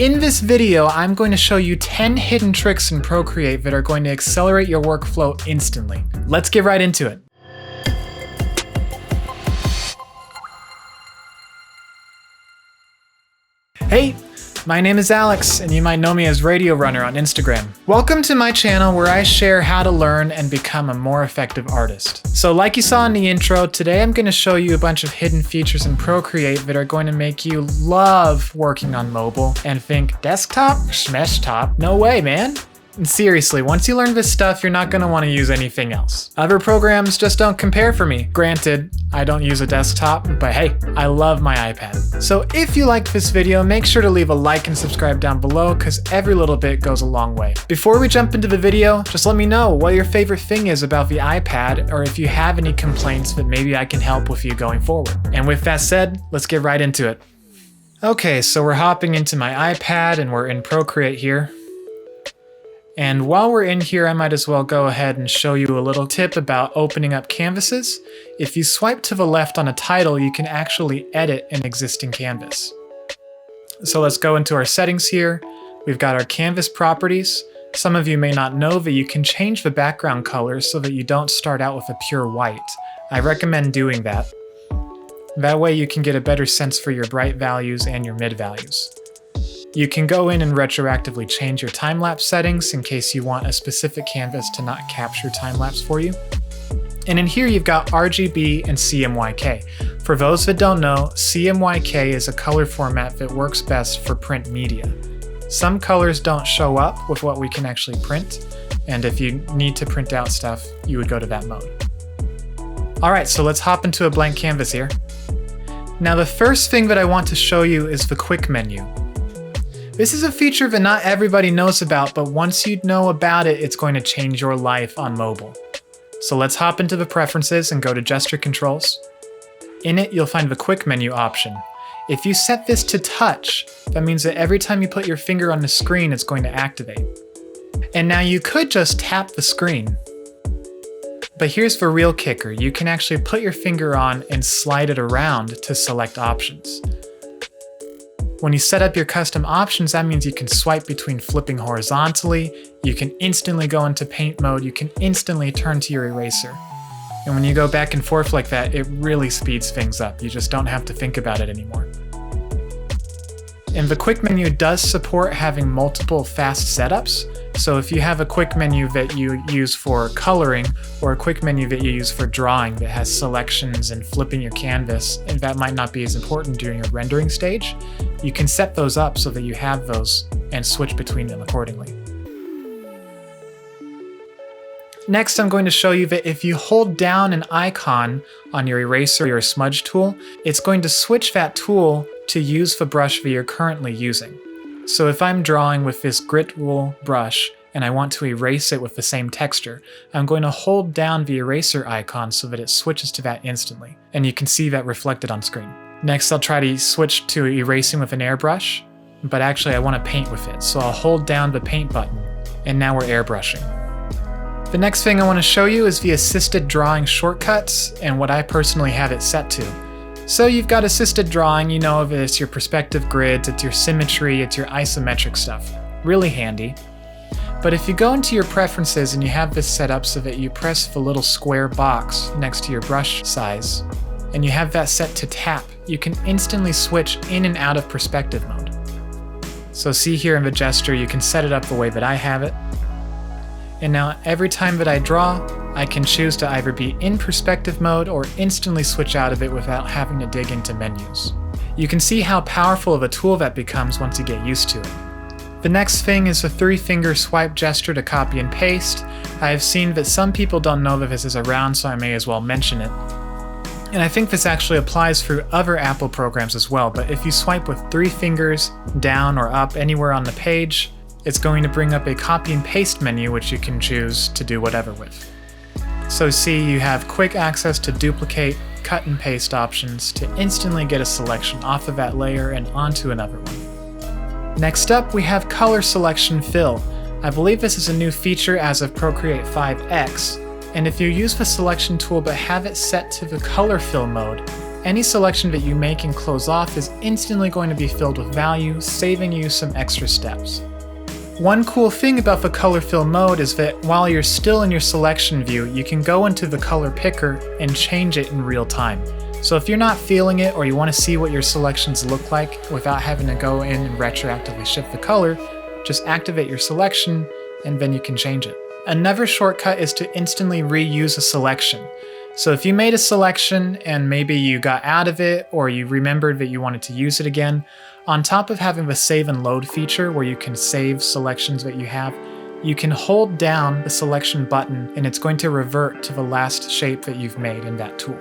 In this video, I'm going to show you 10 hidden tricks in Procreate that are going to accelerate your workflow instantly. Let's get right into it. Hey, my name is Alex, and you might know me as Radio Runner on Instagram. Welcome to my channel where I share how to learn and become a more effective artist. So like you saw in the intro, today I'm going to show you a bunch of hidden features in Procreate that are going to make you love working on mobile and think, desktop? Smesh top? No way, man. And seriously, once you learn this stuff, you're not going to want to use anything else. Other programs just don't compare for me. Granted, I don't use a desktop, but hey, I love my iPad. So if you liked this video, make sure to leave a like and subscribe down below because every little bit goes a long way. Before we jump into the video, just let me know what your favorite thing is about the iPad, or if you have any complaints that maybe I can help with you going forward. And with that said, let's get right into it. Okay, so we're hopping into my iPad and we're in Procreate here. And while we're in here, I might as well go ahead and show you a little tip about opening up canvases. If you swipe to the left on a title, you can actually edit an existing canvas. So let's go into our settings here. We've got our canvas properties. Some of you may not know that you can change the background color so that you don't start out with a pure white. I recommend doing that. That way you can get a better sense for your bright values and your mid values. You can go in and retroactively change your time-lapse settings in case you want a specific canvas to not capture time-lapse for you. And in here you've got RGB and CMYK. For those that don't know, CMYK is a color format that works best for print media. Some colors don't show up with what we can actually print, and if you need to print out stuff, you would go to that mode. Alright, so let's hop into a blank canvas here. Now the first thing that I want to show you is the quick menu. This is a feature that not everybody knows about, but once you know about it, it's going to change your life on mobile. So let's hop into the preferences and go to gesture controls. In it, you'll find the quick menu option. If you set this to touch, that means that every time you put your finger on the screen, it's going to activate. And now you could just tap the screen. But here's the real kicker. You can actually put your finger on and slide it around to select options. When you set up your custom options, that means you can swipe between flipping horizontally, you can instantly go into paint mode, you can instantly turn to your eraser. And when you go back and forth like that, it really speeds things up. You just don't have to think about it anymore. And the quick menu does support having multiple fast setups. So if you have a quick menu that you use for coloring, or a quick menu that you use for drawing that has selections and flipping your canvas, and that might not be as important during your rendering stage, you can set those up so that you have those and switch between them accordingly. Next, I'm going to show you that if you hold down an icon on your eraser or your smudge tool, it's going to switch that tool to use the brush that you're currently using. So if I'm drawing with this grit rule brush and I want to erase it with the same texture, I'm going to hold down the eraser icon so that it switches to that instantly. And you can see that reflected on screen. Next, I'll try to switch to erasing with an airbrush, but actually I want to paint with it. So I'll hold down the paint button, and now we're airbrushing. The next thing I want to show you is the assisted drawing shortcuts and what I personally have it set to. So you've got assisted drawing, you know, it's your perspective grids, it's your symmetry, it's your isometric stuff. Really handy. But if you go into your preferences and you have this set up so that you press the little square box next to your brush size, and you have that set to tap, you can instantly switch in and out of perspective mode. So see here in the gesture, you can set it up the way that I have it. And now every time that I draw, I can choose to either be in perspective mode or instantly switch out of it without having to dig into menus. You can see how powerful of a tool that becomes once you get used to it. The next thing is the 3-finger swipe gesture to copy and paste. I have seen that some people don't know that this is around, so I may as well mention it. And I think this actually applies through other Apple programs as well, but if you swipe with 3 fingers down or up anywhere on the page, it's going to bring up a copy and paste menu which you can choose to do whatever with. So see, you have quick access to duplicate, cut and paste options to instantly get a selection off of that layer and onto another one. Next up, we have color selection fill. I believe this is a new feature as of Procreate 5X, and if you use the selection tool but have it set to the color fill mode, any selection that you make and close off is instantly going to be filled with value, saving you some extra steps. One cool thing about the color fill mode is that while you're still in your selection view, you can go into the color picker and change it in real time. So if you're not feeling it or you want to see what your selections look like without having to go in and retroactively shift the color, just activate your selection and then you can change it. Another shortcut is to instantly reuse a selection. So if you made a selection and maybe you got out of it or you remembered that you wanted to use it again, on top of having the save and load feature where you can save selections that you have, you can hold down the selection button and it's going to revert to the last shape that you've made in that tool.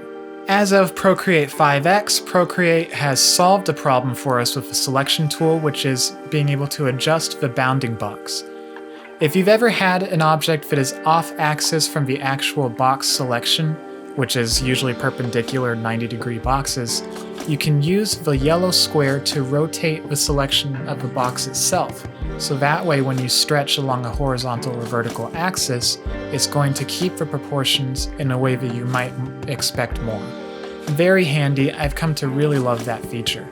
As of Procreate 5X, Procreate has solved a problem for us with the selection tool, which is being able to adjust the bounding box. If you've ever had an object that is off-axis from the actual box selection, which is usually perpendicular 90-degree boxes, you can use the yellow square to rotate the selection of the box itself. So that way when you stretch along a horizontal or vertical axis, it's going to keep the proportions in a way that you might expect more. Very handy, I've come to really love that feature.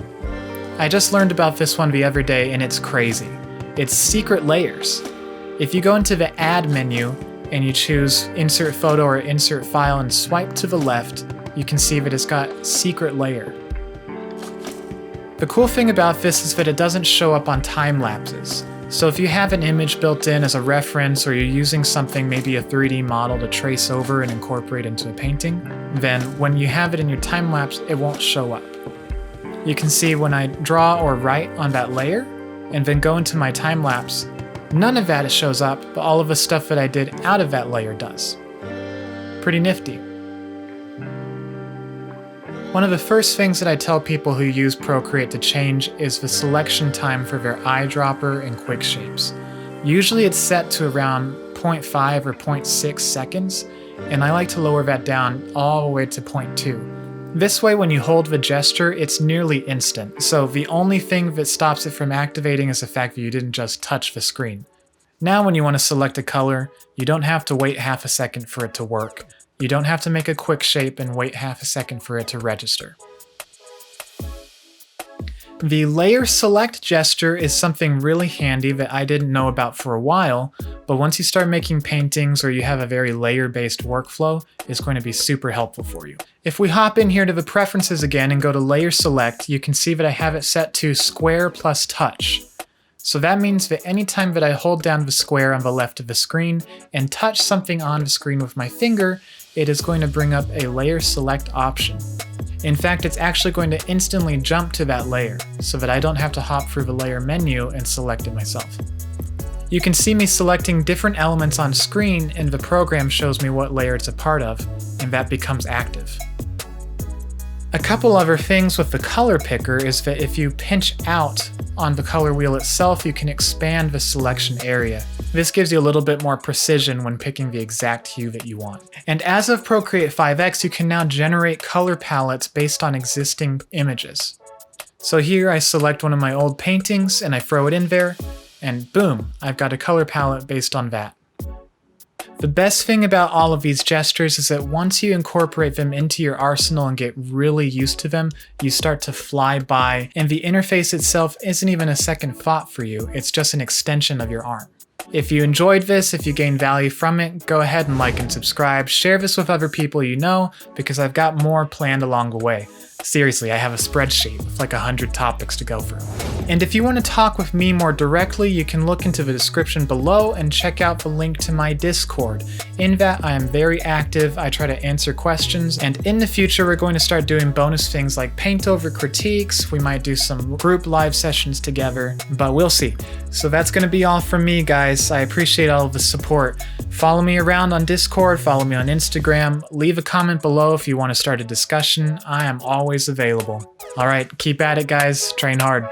I just learned about this one the other day and it's crazy. It's secret layers. If you go into the Add menu and you choose Insert Photo or Insert File and swipe to the left, you can see that it's got Secret Layer. The cool thing about this is that it doesn't show up on time lapses. So if you have an image built in as a reference or you're using something, maybe a 3D model to trace over and incorporate into a painting, then when you have it in your time lapse, it won't show up. You can see when I draw or write on that layer and then go into my time lapse, none of that shows up, but all of the stuff that I did out of that layer does. Pretty nifty. One of the first things that I tell people who use Procreate to change is the selection time for their eyedropper and quick shapes. Usually it's set to around 0.5 or 0.6 seconds, and I like to lower that down all the way to 0.2. This way when you hold the gesture, it's nearly instant, so the only thing that stops it from activating is the fact that you didn't just touch the screen. Now when you want to select a color, you don't have to wait half a second for it to work. You don't have to make a quick shape and wait half a second for it to register. The layer select gesture is something really handy that I didn't know about for a while, but once you start making paintings or you have a very layer-based workflow, it's going to be super helpful for you. If we hop in here to the preferences again and go to layer select, you can see that I have it set to square plus touch. So that means that anytime that I hold down the square on the left of the screen and touch something on the screen with my finger, it is going to bring up a layer select option. In fact, it's actually going to instantly jump to that layer, so that I don't have to hop through the layer menu and select it myself. You can see me selecting different elements on screen and the program shows me what layer it's a part of, and that becomes active. A couple other things with the color picker is that if you pinch out on the color wheel itself, you can expand the selection area. This gives you a little bit more precision when picking the exact hue that you want. And as of Procreate 5X, you can now generate color palettes based on existing images. So here I select one of my old paintings and I throw it in there, and boom, I've got a color palette based on that. The best thing about all of these gestures is that once you incorporate them into your arsenal and get really used to them, you start to fly by, and the interface itself isn't even a second thought for you, it's just an extension of your arm. If you enjoyed this, if you gained value from it, go ahead and like and subscribe. Share this with other people you know, because I've got more planned along the way. Seriously, I have a spreadsheet with like 100 topics to go through. And if you want to talk with me more directly, you can look into the description below and check out the link to my Discord. In that, I am very active, I try to answer questions, and in the future we're going to start doing bonus things like paint over critiques, we might do some group live sessions together, but we'll see. So that's going to be all from me, guys. I appreciate all of the support. Follow me around on Discord, follow me on Instagram, leave a comment below if you want to start a discussion. I am always available. Alright, keep at it guys, train hard.